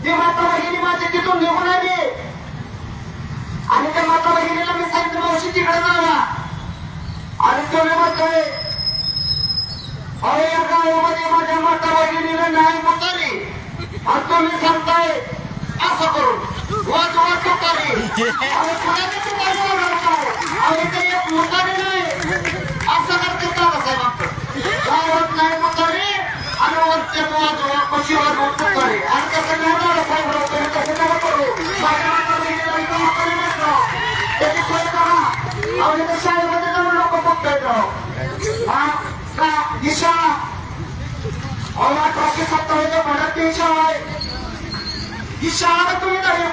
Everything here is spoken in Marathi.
ती माता भगिनी माझी तिथून निघून आली आणि त्या माता भगिनीला मी सांगितलं मावशी तिकडे जावा आणि तुम्ही म्हणतोय अरे या गावामध्ये माझ्या माता भगिनीला नाही मुतारी आणि तुम्ही सांगताय असं करून वाच वाच तुतारी आणि कुणाची तुतारी ओरडतो आणि ते एक मुतारी नाही असं करते दादासाहेब गावात नाही मुतारी आणि वरते वाजवा कशी वाजवून तुतारी आणि कसं नाही दादासाहेब तुम्ही कसं नका करू माझ्या माता भगिनीला इथं मुतारी म्हटलं त्याची सोय करा आणि त्या शाळेमध्ये जाऊन लोक बघतायत हा का ही शाळा 1857 भारतीय शाळा आहे ही शाळा तुम्ही